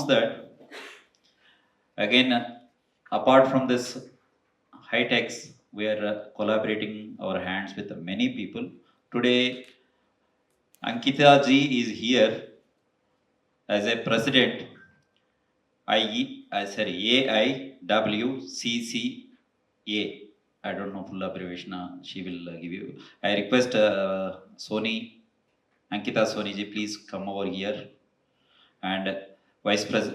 that again, apart from this Hitex, we are collaborating our hands with many people. Today, Ankita ji is here as a president, AIWCCA. I don't know full abbreviation. She will give you. I request Soni, Ankita Soni ji, please come over here. And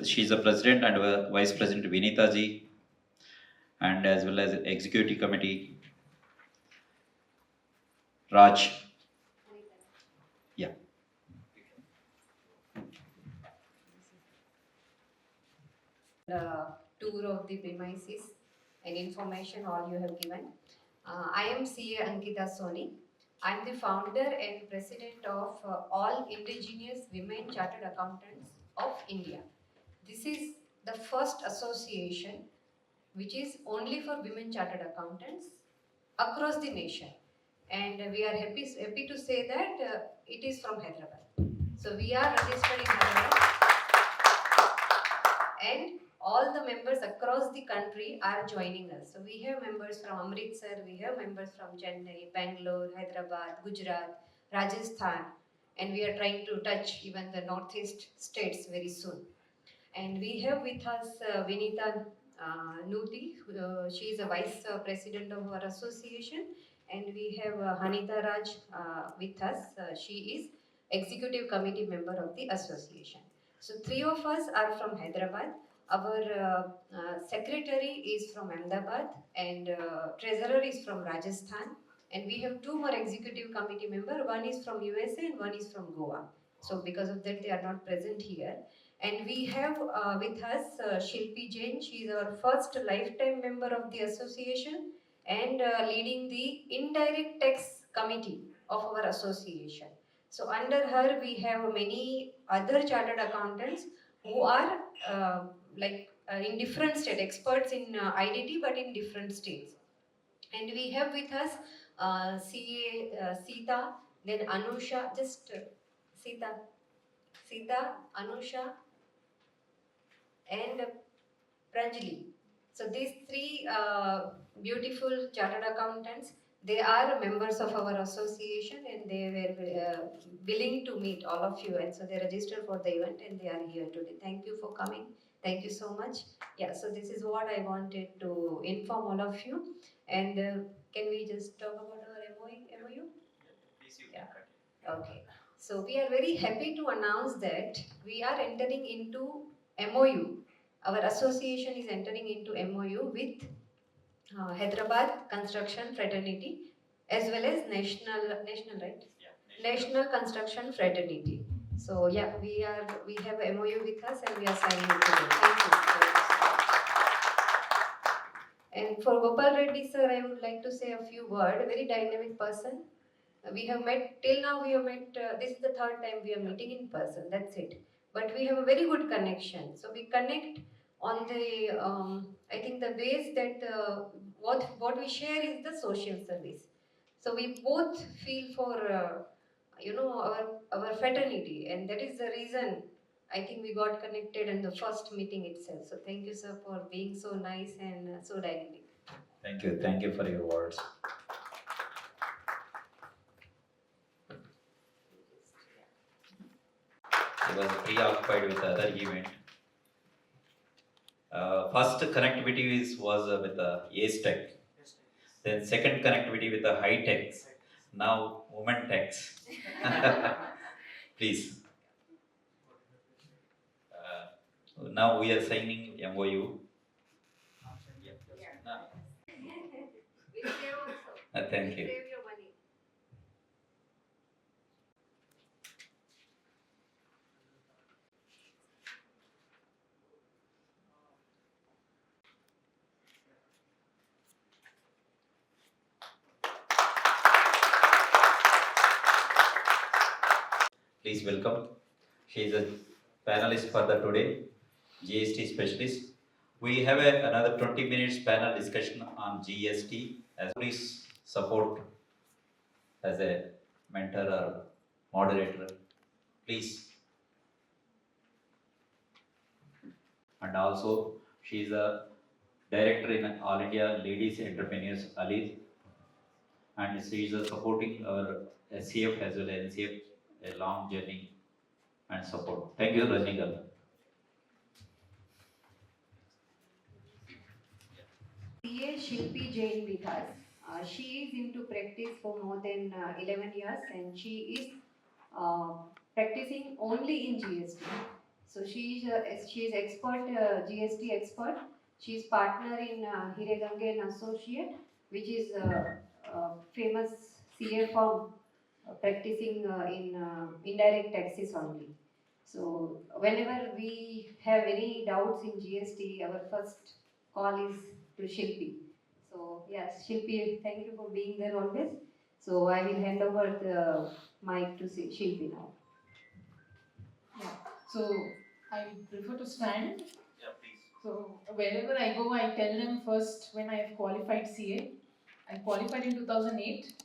she's the president, and vice president Vinita ji, and as well as executive committee Raj. Yeah. Tour of the premises and information all you have given. I am CA Ankita Soni. I am the founder and president of All Indigenous Women Chartered Accountants of India. This is the first association which is only for women chartered accountants across the nation. And we are happy to say that it is from Hyderabad. So we are registered in Hyderabad, and all the members across the country are joining us. So we have members from Amritsar, we have members from Chennai, Bangalore, Hyderabad, Gujarat, Rajasthan, and we are trying to touch even the northeast states very soon. And we have with us Vinita Nuti. She is a vice president of our association. And we have Hanita Raj with us. She is executive committee member of the association. So three of us are from Hyderabad. Our secretary is from Ahmedabad, and treasurer is from Rajasthan. And we have two more executive committee members. One is from USA and one is from Goa. So because of that, they are not present here. And we have with us Shilpi Jain. She is our first lifetime member of the association and leading the Indirect Tax Committee of our association. So under her, we have many other chartered accountants who are in different states, experts in IDT, but in different states. And we have with us CA Sita, then Anusha, Sita, Anusha, and Pranjali. So these three beautiful chartered accountants, they are members of our association, and they were willing to meet all of you, and so they registered for the event and they are here today. Thank you for coming. Thank you so much. Yeah, so this is what I wanted to inform all of you. And can we just talk about our MOU? Yeah. Okay. So we are very happy to announce that we are entering into MOU. Our association is entering into MOU with Hyderabad Construction Fraternity as well as national, right? Yeah, national Construction Fraternity. So yeah, we have MOU with us and we are signing it today. Thank you. And for Gopal Reddy sir, I would like to say a few words. A very dynamic person. We have met till now. We have met. This is the third time we are meeting in person. That's it. But we have a very good connection. So we connect on the. I think the ways that what we share is the social service. So we both feel for our fraternity, and that is the reason I think we got connected in the first meeting itself. So thank you, sir, for being so nice and so dynamic. Thank you for your words. I was preoccupied with other event. First connectivity was with Ace Tech. Then second connectivity with the Hitex. Now Women Techs. Please. Now we are signing MOU. Thank you. Please welcome. She is a panelist for the today, GST specialist. We have another 20 minutes panel discussion on GST. As please support as a mentor or moderator, please. and also she is a director in All India Ladies Entrepreneurs Alliance, and she is supporting our HCF as well as NCF, a long journey and support. Thank you, Rajani. CA Shilpi Jain with us. She is into practice for more than 11 years and she is practicing only in GST. So she is expert, GST expert. She is partner in Hiregange and Associate, which is a famous CA firm practicing in indirect taxes only. So whenever we have any doubts in GST, our first call is to Shilpi. So yes, Shilpi, thank you for being there always. So I will hand over the mic to Shilpi now. Yeah. So I prefer to stand. Yeah, please. So wherever I go, I tell them first when I have qualified CA. I qualified in 2008.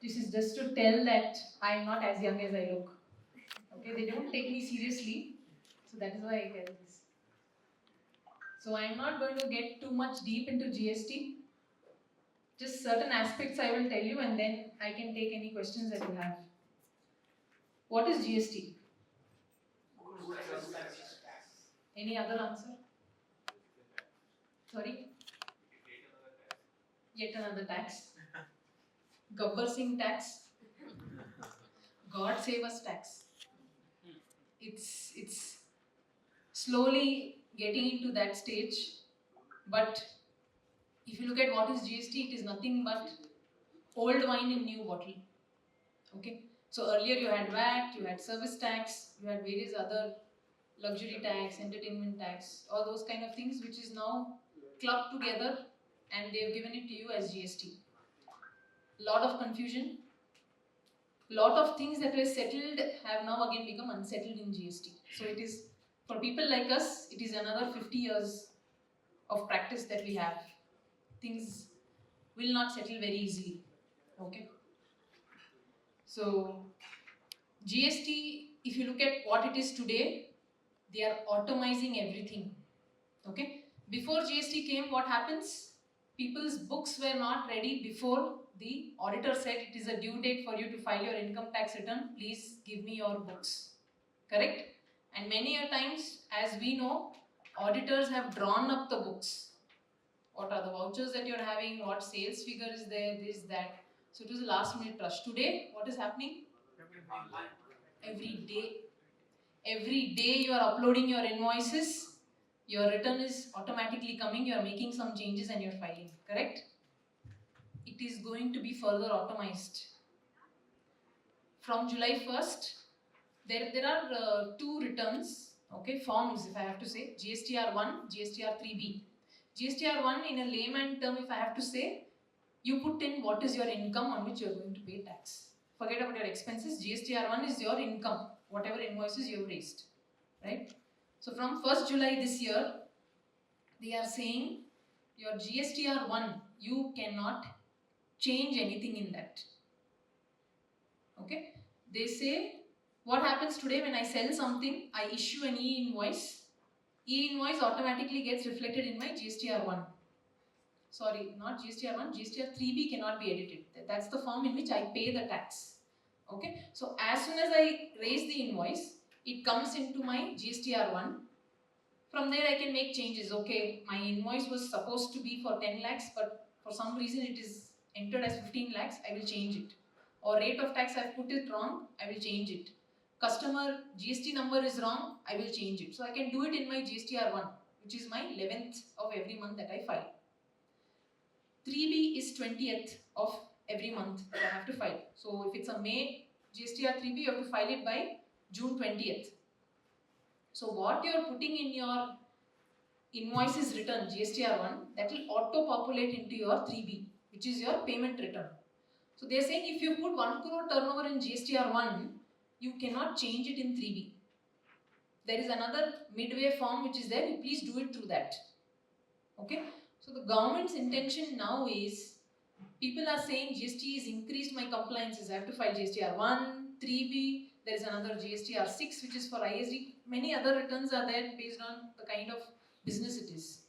This is just to tell that I am not as young as I look. Okay, they don't take me seriously. So that is why I tell this. So I am not going to get too much deep into GST. Just certain aspects I will tell you and then I can take any questions that you have. What is GST? Any other answer? Sorry? Yet another tax. Gabbar Singh tax. God save us tax. It's slowly getting into that stage. But if you look at what is GST, it is nothing but old wine in new bottle. Okay? So earlier you had VAT, you had service tax, you had various other luxury tax, entertainment tax, all those kind of things which is now clubbed together and they've given it to you as GST. Lot of confusion. Lot of things that were settled have now again become unsettled in GST. So it is, for people like us, it is another 50 years of practice that we have. Things will not settle very easily. Okay. So GST, if you look at what it is today, they are automizing everything. Okay. Before GST came, what happens? People's books were not ready before the auditor said it is a due date for you to file your income tax return. Please give me your books. Correct? And many a times, as we know, auditors have drawn up the books. What are the vouchers that you're having? What sales figure is there? This, that. So it was a last minute rush. Today, what is happening? Every day. Every day you are uploading your invoices. Your return is automatically coming. You are making some changes and you're filing. Correct? It is going to be further automized. From July 1st, there are two returns, okay, forms if I have to say, GSTR1, GSTR3B. GSTR1 in a layman term if I have to say, you put in what is your income on which you are going to pay tax. Forget about your expenses, GSTR1 is your income, whatever invoices you have raised, right? So from 1st July this year, they are saying your GSTR1, you cannot change anything in that. Okay, they say what happens today when I sell something, I issue an e-invoice. E-invoice automatically gets reflected in my GSTR1. Sorry, not GSTR1, GSTR3B cannot be edited. That's the form in which I pay the tax. Okay, so as soon as I raise the invoice, it comes into my GSTR1. From there I can make changes. Okay, my invoice was supposed to be for 10 lakhs, but for some reason it is entered as 15 lakhs, I will change it. Or rate of tax I've put it wrong, I will change it. Customer GST number is wrong, I will change it. So I can do it in my GSTR1, which is my 11th of every month that I file. 3B is 20th of every month that I have to file. So if it's a May GSTR3B, you have to file it by June 20th. So what you're putting in your invoices return, GSTR1, that will auto-populate into your 3B, which is your payment return. So they're saying if you put 1 crore turnover in GSTR1, you cannot change it in 3B. There is another midway form which is there, you please do it through that. Okay? So the government's intention now is, people are saying GST is increased my compliances. I have to file GSTR1, 3B, there is another GSTR6 which is for ISD. Many other returns are there based on the kind of business it is.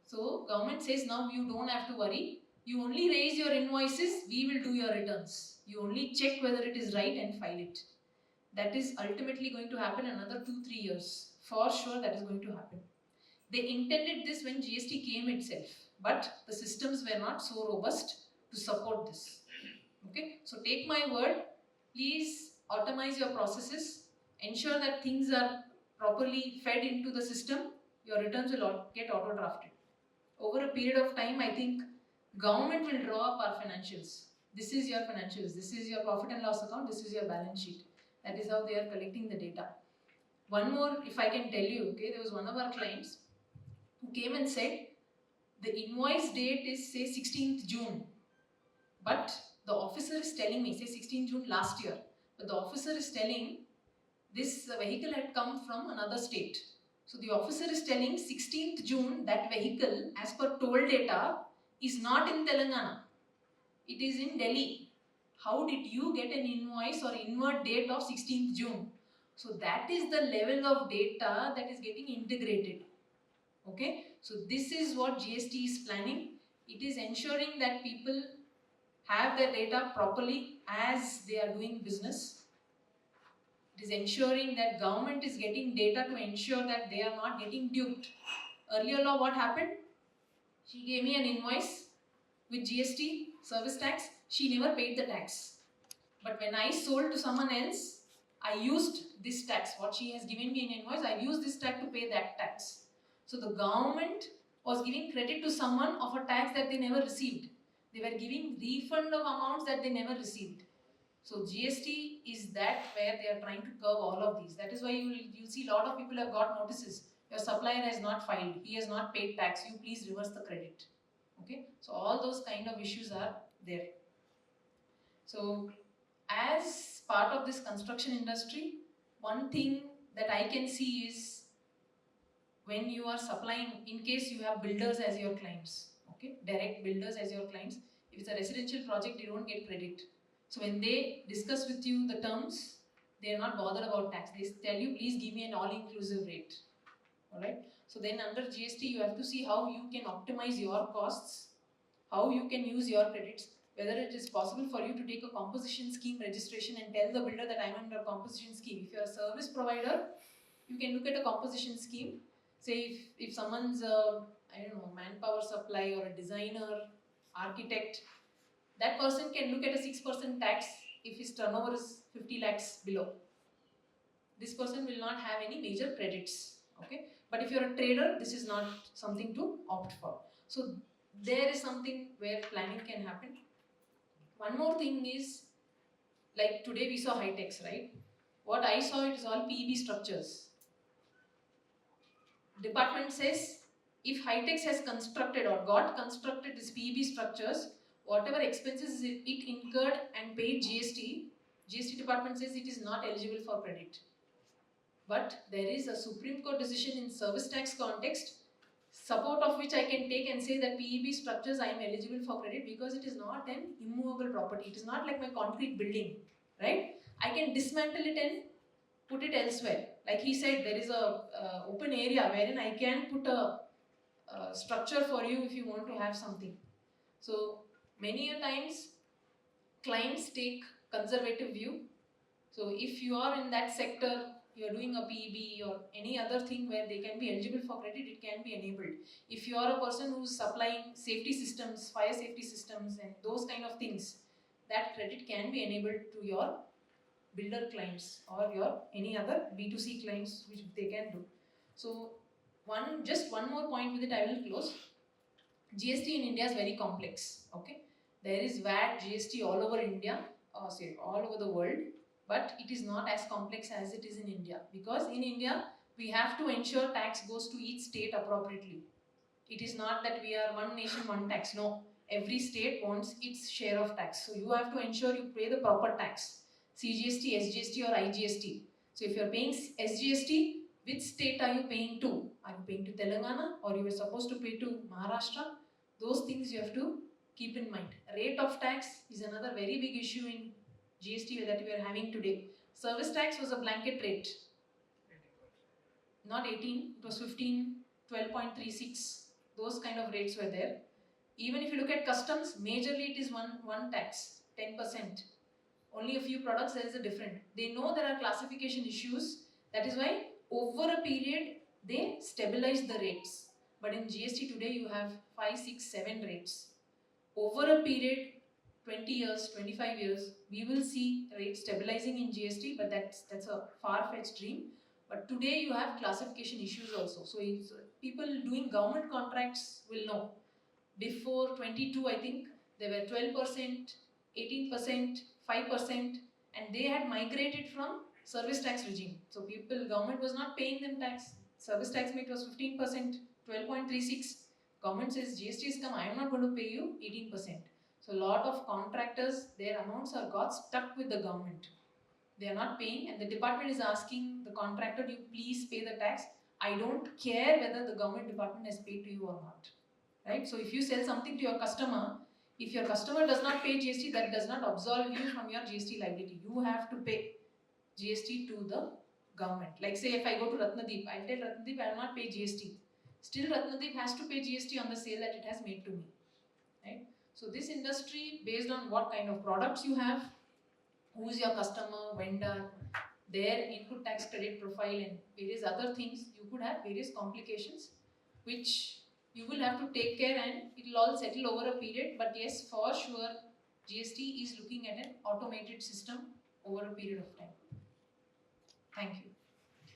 So government says now you don't have to worry. You only raise your invoices, we will do your returns. You only check whether it is right and file it. That is ultimately going to happen another 2-3 years. For sure that is going to happen. They intended this when GST came itself, but the systems were not so robust to support this. Okay, so take my word, please automate your processes, ensure that things are properly fed into the system, your returns will get auto drafted. Over a period of time, I think government will draw up our financials. This is your financials, this is your profit and loss account, this is your balance sheet. That is how they are collecting the data. One more, if I can tell you, okay, there was one of our clients who came and said, the invoice date is say 16th June, but the officer is telling me, say 16th June last year, but the officer is telling this vehicle had come from another state. So the officer is telling 16th June, that vehicle as per toll data is not in Telangana. It is in Delhi. How did you get an invoice or invert date of 16th June? So that is the level of data that is getting integrated. Okay, so this is what GST is planning. It is ensuring that people have their data properly as they are doing business. It is ensuring that government is getting data to ensure that they are not getting duped. Earlier law, what happened? She gave me an invoice with GST, service tax. She never paid the tax. But when I sold to someone else, I used this tax. What she has given me an invoice, I used this tax to pay that tax. So the government was giving credit to someone of a tax that they never received. They were giving refund of amounts that they never received. So GST is that where they are trying to curb all of these. That is why you see a lot of people have got notices. Your supplier has not filed, he has not paid tax, you please reverse the credit. Okay, so all those kind of issues are there. So as part of this construction industry, one thing that I can see is when you are supplying, in case you have builders as your clients, okay, direct builders as your clients, if it's a residential project, they don't get credit. So when they discuss with you the terms, they are not bothered about tax. They tell you, please give me an all-inclusive rate. Alright. So then under GST, you have to see how you can optimize your costs, how you can use your credits, whether it is possible for you to take a composition scheme registration and tell the builder that I'm under a composition scheme. If you're a service provider, you can look at a composition scheme. Say if someone's I don't know, manpower supply or a designer, architect, that person can look at a 6% tax if his turnover is 50 lakhs below. This person will not have any major credits. Okay, but if you're a trader, this is not something to opt for. So there is something where planning can happen. One more thing is, like today we saw Hitex, right? What I saw, it is all PEB structures. Department says if Hitex has constructed or got constructed these PEB structures, whatever expenses it incurred and paid GST department says it is not eligible for credit. But there is a Supreme Court decision in service tax context, support of which I can take and say that PEB structures I am eligible for credit because it is not an immovable property. It is not like my concrete building, right? I can dismantle it and put it elsewhere. Like he said, there is a open area wherein I can put a structure for you if you want to have something. So many a times clients take conservative view. So if you are in that sector, you are doing a PEB or any other thing where they can be eligible for credit, it can be enabled. If you are a person who's supplying safety systems, fire safety systems and those kind of things, that credit can be enabled to your builder clients or your any other B2C clients which they can do. So just one more point with it I will close. GST in India is very complex. Okay, there is VAT, GST all over India, or say all over the world, but it is not as complex as it is in India, because in India we have to ensure tax goes to each state appropriately. It is not that we are one nation, one tax. No, every state wants its share of tax. So you have to ensure you pay the proper tax. CGST, SGST or IGST. So if you are paying SGST, which state are you paying to? Are you paying to Telangana or you were supposed to pay to Maharashtra? Those things you have to keep in mind. Rate of tax is another very big issue in GST that we are having today. Service tax was a blanket rate. Not 18, it was 15, 12.36, those kind of rates were there. Even if you look at customs, majorly it is one tax, 10%. Only a few products there is a different. They know there are classification issues. That is why over a period they stabilize the rates. But in GST today you have 5, 6, 7 rates. Over a period, 20 years, 25 years, we will see rates stabilizing in GST, but that's a far-fetched dream. But today you have classification issues also. So people doing government contracts will know. Before 22, I think, there were 12%, 18%, 5%, and they had migrated from service tax regime. So government was not paying them tax. Service tax rate was 15%, 12.36. Government says GST is come, I am not going to pay you 18%. So a lot of contractors, their amounts are got stuck with the government. They are not paying, and the department is asking the contractor, do you please pay the tax? I don't care whether the government department has paid to you or not. Right? So if you sell something to your customer, if your customer does not pay GST, that does not absolve you from your GST liability. You have to pay GST to the government. Like say if I go to Ratnadeep, I'll tell Ratnadeep I will not pay GST. Still Ratnadeep has to pay GST on the sale that it has made to me. Right? So this industry, based on what kind of products you have, who is your customer, vendor, their input tax credit profile and various other things, you could have various complications which you will have to take care, and it will all settle over a period. But yes, for sure, GST is looking at an automated system over a period of time. Thank you.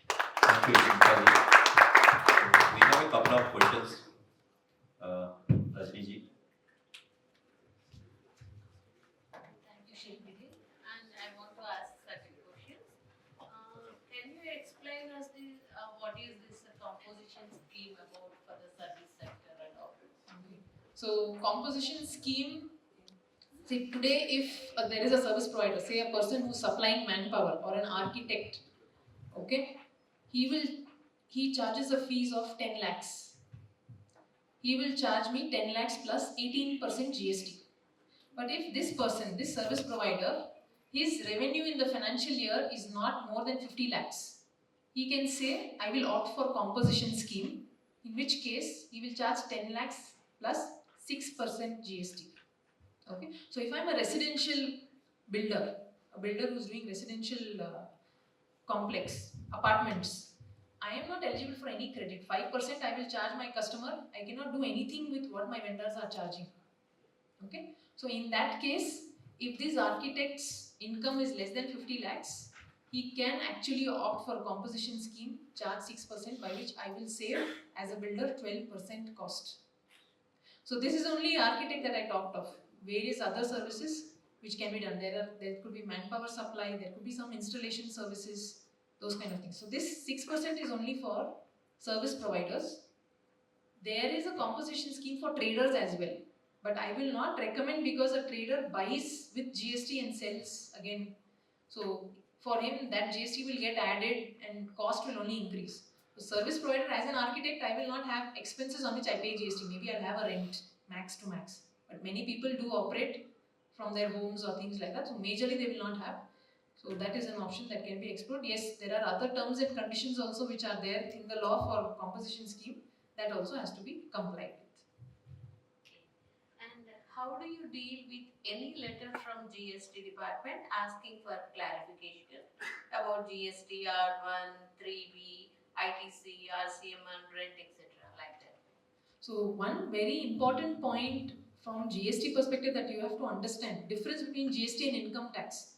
Thank you, Ankita. We have a couple of questions. Rajani ji. Thank you, Shilpi. And I want to ask certain questions. Can you explain us what is this composition scheme about for the service sector and all? Okay. So composition scheme. See, today if there is a service provider, say a person who's supplying manpower or an architect, okay, he charges a fees of 10 lakhs. He will charge me 10 lakhs plus 18% GST. But if this person, this service provider, his revenue in the financial year is not more than 50 lakhs, he can say, I will opt for composition scheme, in which case he will charge 10 lakhs plus 6% GST. Okay, so if I'm a residential builder, a builder who's doing residential complex, apartments, I am not eligible for any credit. 5% I will charge my customer. I cannot do anything with what my vendors are charging. Okay, so in that case, if this architect's income is less than 50 lakhs, he can actually opt for composition scheme, charge 6%, by which I will save as a builder 12% cost. So this is only architect that I talked of. Various other services which can be done. There could be manpower supply, there could be some installation services, those kind of things. So this 6% is only for service providers. There is a composition scheme for traders as well. But I will not recommend, because a trader buys with GST and sells again. So for him that GST will get added and cost will only increase. So service provider, as an architect, I will not have expenses on which I pay GST. Maybe I'll have a rent max to max. But many people do operate from their homes or things like that. So majorly they will not have. So that is an option that can be explored. Yes, there are other terms and conditions also which are there in the law for composition scheme. That also has to be complied with. And how do you deal with any letter from GST department asking for clarification about GST R1, 3B, ITC, RCM, rent, etc. like that? So one very important point from GST perspective that you have to understand, difference between GST and income tax.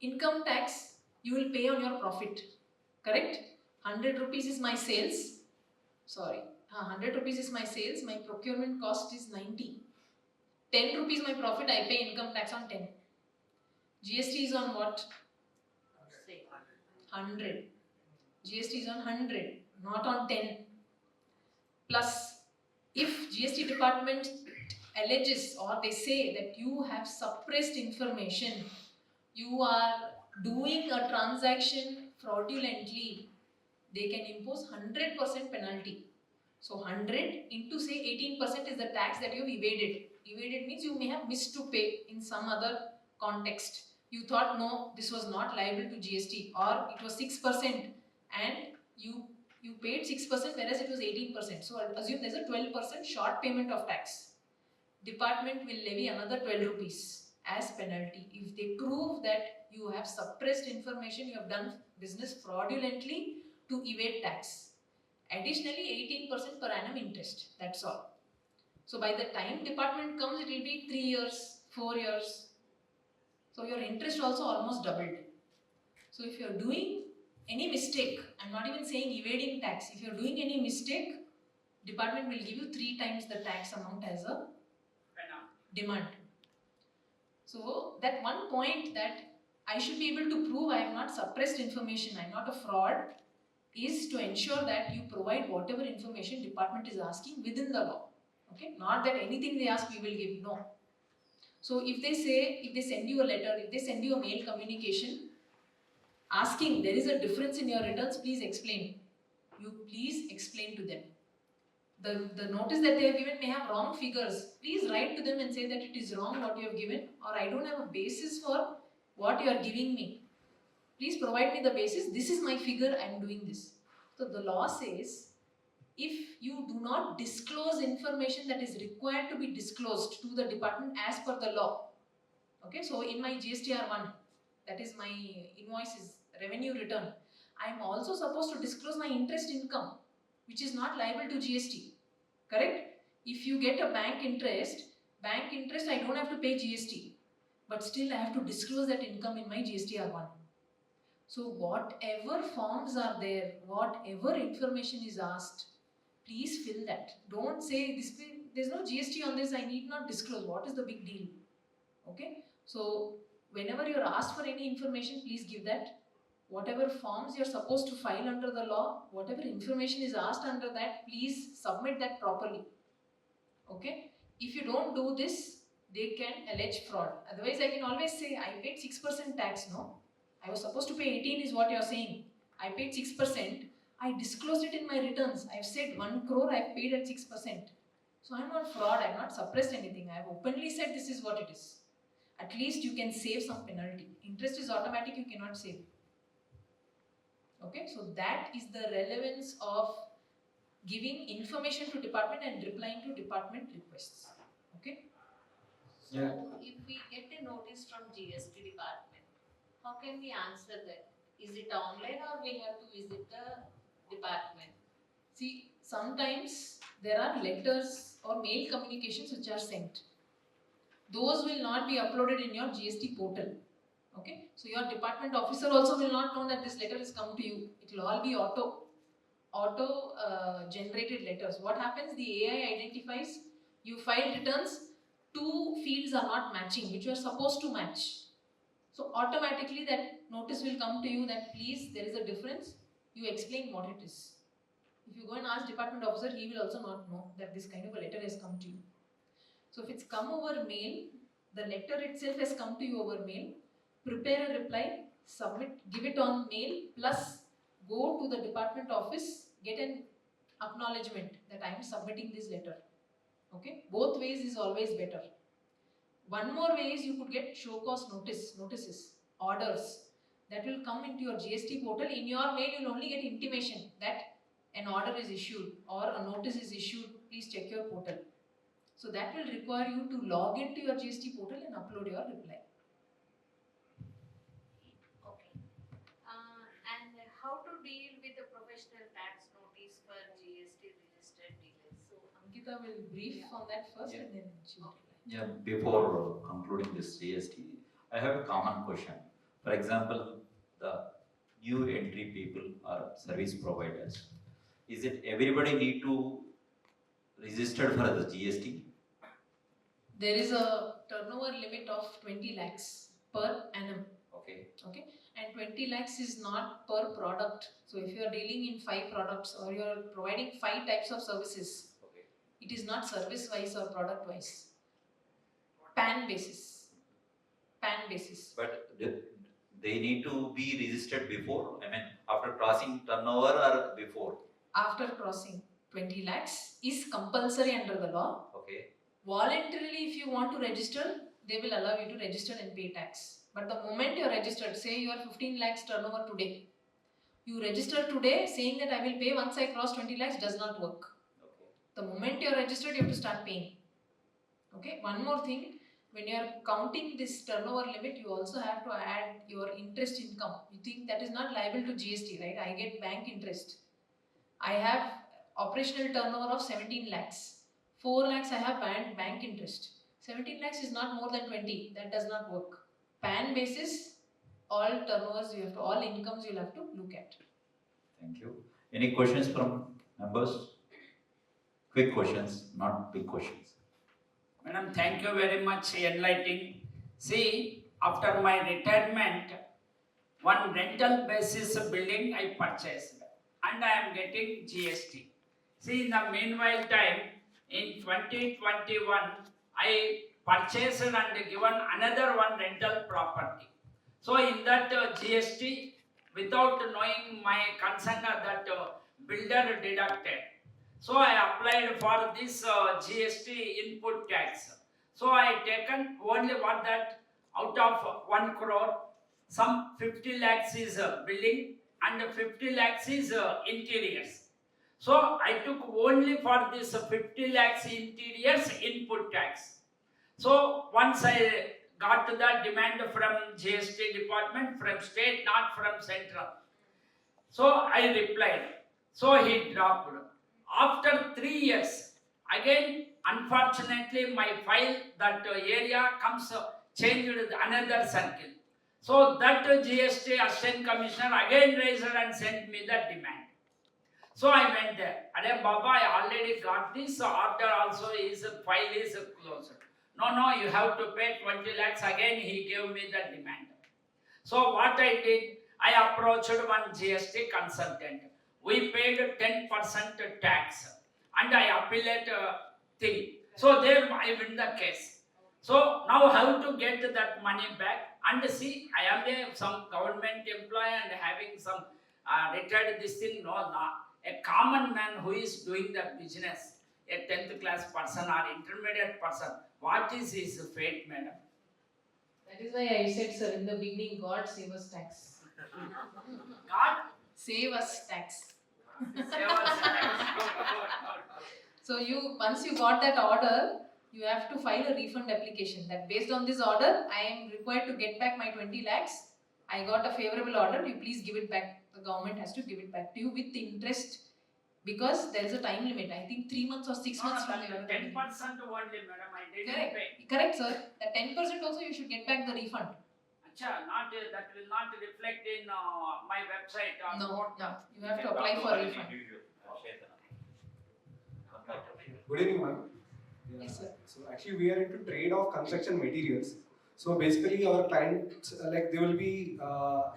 Income tax you will pay on your profit, correct? 100 rupees is my sales, 100 rupees is my sales, my procurement cost is 90. 10 rupees my profit, I pay income tax on 10. GST is on what? Say 100. GST is on 100, not on 10. Plus, if GST department alleges or they say that you have suppressed information, you are doing a transaction fraudulently, they can impose 100% penalty. So 100 into say 18% is the tax that you have evaded. Evaded means you may have missed to pay in some other context. You thought no, this was not liable to GST, or it was 6% and you You paid 6% whereas it was 18%. So assume there's a 12% short payment of tax. Department will levy another 12 rupees as penalty if they prove that you have suppressed information, you have done business fraudulently to evade tax. Additionally, 18% per annum interest. That's all. So by the time department comes, it will be 3 years, 4 years. So your interest also almost doubled. So if you're doing any mistake, I'm not even saying evading tax, if you're doing any mistake, department will give you 3 times the tax amount as a demand. So that one point that I should be able to prove I have not suppressed information, I'm not a fraud, is to ensure that you provide whatever information department is asking within the law. Okay, not that anything they ask we will give, no. So if they say, if they send you a letter, if they send you a mail communication asking there is a difference in your returns, please explain. You please explain to them. The notice that they have given may have wrong figures. Please write to them and say that it is wrong what you have given, or I don't have a basis for what you are giving me. Please provide me the basis. This is my figure, I am doing this. So the law says if you do not disclose information that is required to be disclosed to the department as per the law. Okay, so in my GSTR1, that is my invoices, revenue return, I am also supposed to disclose my interest income, which is not liable to GST. Correct? If you get a bank interest I don't have to pay GST, but still I have to disclose that income in my GSTR1. So whatever forms are there, whatever information is asked, please fill that. Don't say this, there's no GST on this, I need not disclose. What is the big deal? Okay? So whenever you're asked for any information, please give that. Whatever forms you're supposed to file under the law, whatever information is asked under that, please submit that properly. Okay? If you don't do this, they can allege fraud. Otherwise, I can always say, I paid 6% tax, no? I was supposed to pay 18 is what you're saying. I paid 6%. I disclosed it in my returns. I've said 1 crore I've paid at 6%. So I'm not fraud, I've not suppressed anything. I've openly said this is what it is. At least you can save some penalty. Interest is automatic, you cannot save. Okay, so that is the relevance of giving information to department and replying to department requests. Okay? So Yeah. if we get a notice from GST department, how can we answer that? Is it online or we have to visit the department? See, sometimes there are letters or mail communications which are sent. Those will not be uploaded in your GST portal. Okay, so your department officer also will not know that this letter has come to you. It will all be auto generated letters. What happens? The AI identifies you file returns, 2 fields are not matching, which you are supposed to match. So automatically that notice will come to you that please there is a difference. You explain what it is. If you go and ask department officer, he will also not know that this kind of a letter has come to you. So if it's come over mail, the letter itself has come to you over mail, prepare a reply, submit, give it on mail, plus go to the department office, get an acknowledgement that I am submitting this letter. Okay, both ways is always better. One more way is you could get show cause notices, orders that will come into your GST portal. In your mail, you will only get intimation that an order is issued or a notice is issued. Please check your portal. So that will require you to log into your GST portal and upload your reply. Okay. And how to deal with the professional tax notice for GST registered dealers? So Ankita will brief on that first Yeah. and then she will reply. Yeah, before concluding this GST, I have a common question. For example, the new entry people are service providers. Is it everybody need to register for the GST? There is a turnover limit of 20 lakhs per annum. Okay. Okay, and 20 lakhs is not per product. So if you are dealing in 5 products or you are providing 5 types of services, Okay. it is not service wise or product wise. PAN basis. PAN basis. But they need to be registered before, I mean, after crossing turnover or before? After crossing 20 lakhs is compulsory under the law. Okay. Voluntarily, if you want to register, they will allow you to register and pay tax. But the moment you are registered, say you are 15 lakhs turnover today, You register today saying that I will pay once I cross 20 lakhs does not work. The moment you're registered, you have to start paying. Okay, one more thing, when you're counting this turnover limit, you also have to add your interest income. You think that is not liable to GST, right? I get bank interest. I have operational turnover of 17 lakhs. 4 lakhs I have bank interest. 17 lakhs is not more than 20. That does not work. PAN basis, all turnovers you have to, all incomes you'll have to look at. Thank you. Any questions from members? Quick questions, not big questions. Madam, thank you very much enlightening. See, after my retirement, one rental basis building I purchased and I am getting GST. See, in the meanwhile time, in 2021, I purchased and given another one rental property. So in that GST, without knowing my concern that builder deducted. So I applied for this GST input tax. So I taken only what that out of 1 crore, some 50 lakhs is building and 50 lakhs is interiors. So I took only for this 50 lakhs interiors input tax. So once I got the demand from GST department, from state, not from central. So I replied. So he dropped. After 3 years, again, unfortunately, my file, that area comes changed with another circle. So that GST Assistant Commissioner again raised and sent me the demand. So I went there. Are Baba, I already got this order also, is file is closed. No, you have to pay 20 lakhs. Again, he gave me the demand. So what I did, I approached one GST consultant. We paid 10% tax and I appellate thing. So there I win the case. So now how to get that money back? And see, I am some government employee and having some retired this thing. No, a common man who is doing the business, a 10th class person or intermediate person, what is his fate, madam? That is why I said, sir, in the beginning, God save us tax. God Save us tax. save us tax. So once you got that order, you have to file a refund application that based on this order, I am required to get back my 20 lakhs. I got a favorable order, you please give it back. The government has to give it back to you with interest because there is a time limit. I think 3 months or 6 months from your 10% only, madam. I didn't Correct. pay. Correct, sir. That 10% also you should get back the refund. Acha, not that will not reflect in my website or No, what? no. You have to apply for refund. Good evening, ma'am. Yes, sir. So actually, we are into trade of construction materials. So basically, our clients like they will be,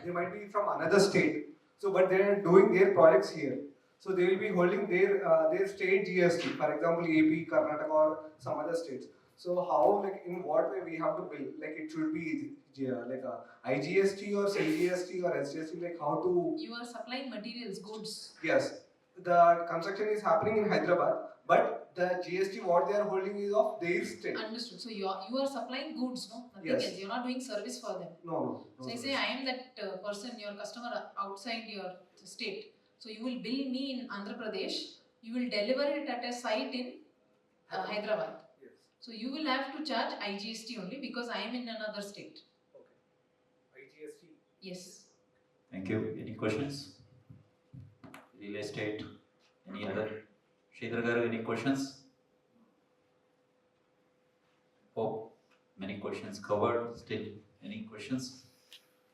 they might be from another state. So but they are doing their projects here. So they will be holding their state GST. For example, AP, Karnataka, or some other states. So how, like, in what way we have to bill? Like it should be like a IGST or CGST or SGST. Like how to? You are supplying materials, goods. Yes, the construction is happening in Hyderabad, but the GST what they are holding is of their state. Understood. So you are supplying goods, no? Nothing Yes. else. You're not doing service for them. No. So I say I am that person, your customer outside your state. So you will bill me in Andhra Pradesh. You will deliver it at a site in Hyderabad. Yes. So you will have to charge IGST only because I am in another state. Okay. IGST. Yes. Thank you. Any questions? Real estate? Any other? Sridhar garu, any questions? Oh, many questions covered. Still, any questions?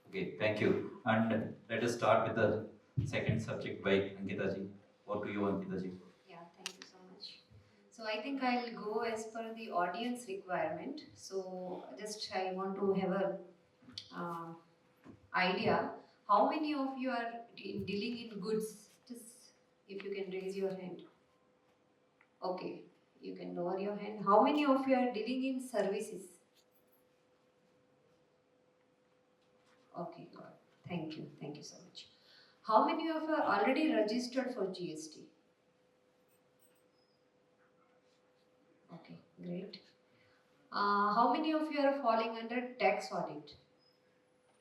Okay, thank you. And let us start with the second subject by Ankita ji. Over to you, Ankita ji. Yeah, thank you so much. So I think I'll go as per the audience requirement. So just I want to have a idea. How many of you are dealing in goods? Just if you can raise your hand. Okay, you can lower your hand. How many of you are dealing in services? Okay, got it. Thank you so much. How many of you are already registered for GST? Okay, great. How many of you are falling under tax audit?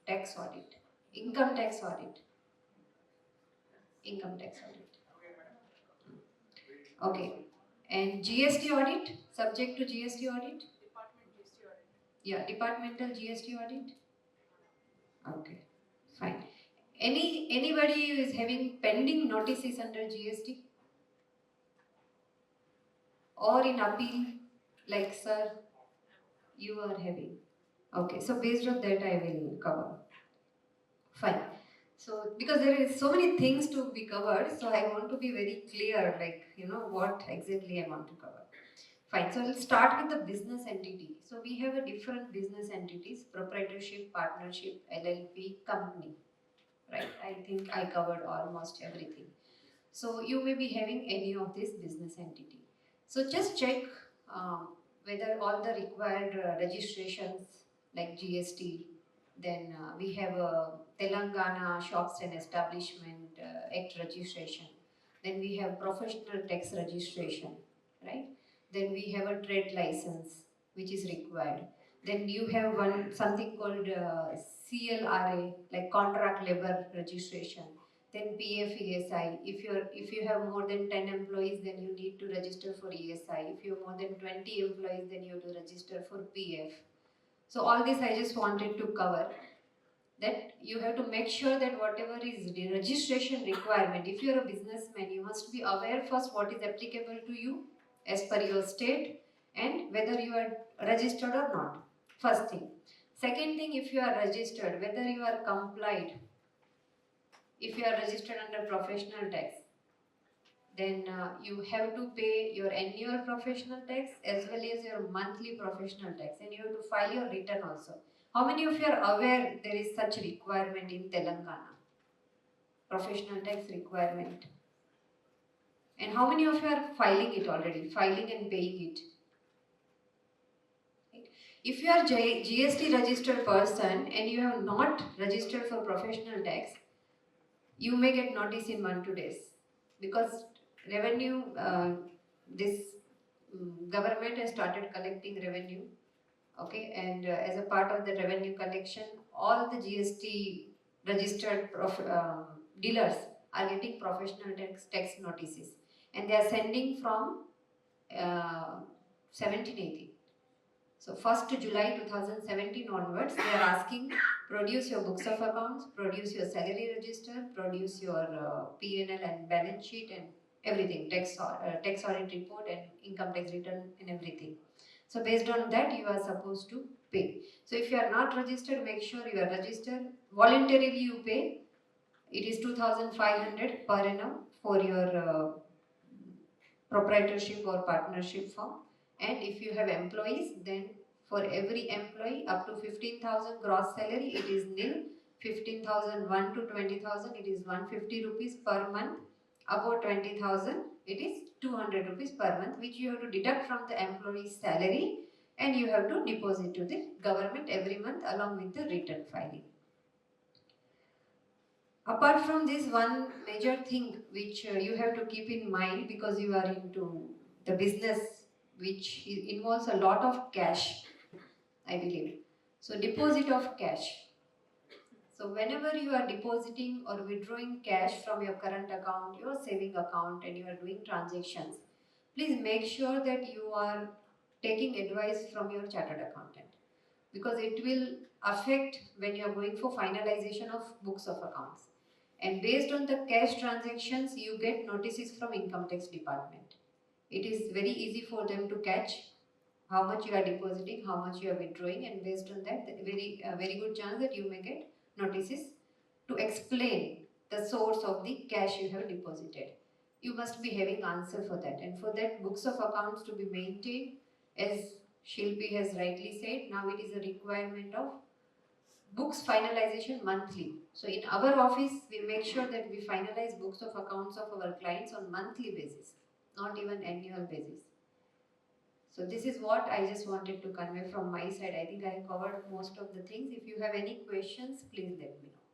Tax audit, income tax audit. income tax audit. Okay. And GST audit, subject to GST audit? Department GST audit. Yeah, departmental GST audit? Okay, fine. Anybody who is having pending notices under GST? Or in appeal, like sir, you are having. Okay, so based on that I will cover. Fine. So because there is so many things to be covered, so I want to be very clear, like what exactly I want to cover. Fine. So we'll start with the business entity. So we have a different business entities: proprietorship, partnership, LLP, company. Right. I think I covered almost everything. So you may be having any of this business entity. So just check whether all the required registrations like GST. Then we have a Telangana Shops and Establishment Act registration. Then we have professional tax registration, right? Then we have a trade license which is required. Then you have something called CLRA, like contract labor registration. Then PF ESI. If you have more than 10 employees, then you need to register for ESI. If you have more than 20 employees, then you have to register for PF. So all this I just wanted to cover. That you have to make sure that whatever is the registration requirement, if you are a businessman, you must be aware first what is applicable to you as per your state and whether you are registered or not. First thing. Second thing, if you are registered, whether you are complied. If you are registered under professional tax, then you have to pay your annual professional tax as well as your monthly professional tax, and you have to file your return also. How many of you are aware there is such requirement in Telangana? Professional tax requirement. And how many of you are filing it already? Filing and paying it. If you are GST registered person and you have not registered for professional tax, you may get notice in 1-2 days. Because revenue, this government has started collecting revenue. Okay, and as a part of the revenue collection, all the GST registered dealers are getting professional tax notices, and they are sending from 17-18. So 1st July 2017 onwards, they are asking, produce your books of accounts, produce your salary register, produce your P&L and balance sheet and everything, tax audit report and income tax return and everything. So based on that, you are supposed to pay. So if you are not registered, make sure you are registered. Voluntarily you pay. It is 2,500 per annum for your proprietorship or partnership firm. And if you have employees, then for every employee up to 15,000 gross salary, it is nil. 15,001 to 20,000, it is 150 rupees per month. About 20,000, it is 200 rupees per month, which you have to deduct from the employee's salary and you have to deposit to the government every month along with the return filing. Apart from this, one major thing which you have to keep in mind, because you are into the business which involves a lot of cash, I believe. So deposit of cash. So whenever you are depositing or withdrawing cash from your current account, your saving account, and you are doing transactions, please make sure that you are taking advice from your chartered accountant, because it will affect when you are going for finalization of books of accounts. And based on the cash transactions, you get notices from income tax department. It is very easy for them to catch how much you are depositing, how much you are withdrawing, and based on that, very good chance that you may get notices to explain the source of the cash you have deposited. You must be having answer for that, and for that, books of accounts to be maintained, as Shilpi has rightly said, now it is a requirement of books finalization monthly. So in our office, we make sure that we finalize books of accounts of our clients on monthly basis, not even annual basis. So this is what I just wanted to convey from my side. I think I have covered most of the things. If you have any questions, please let me know.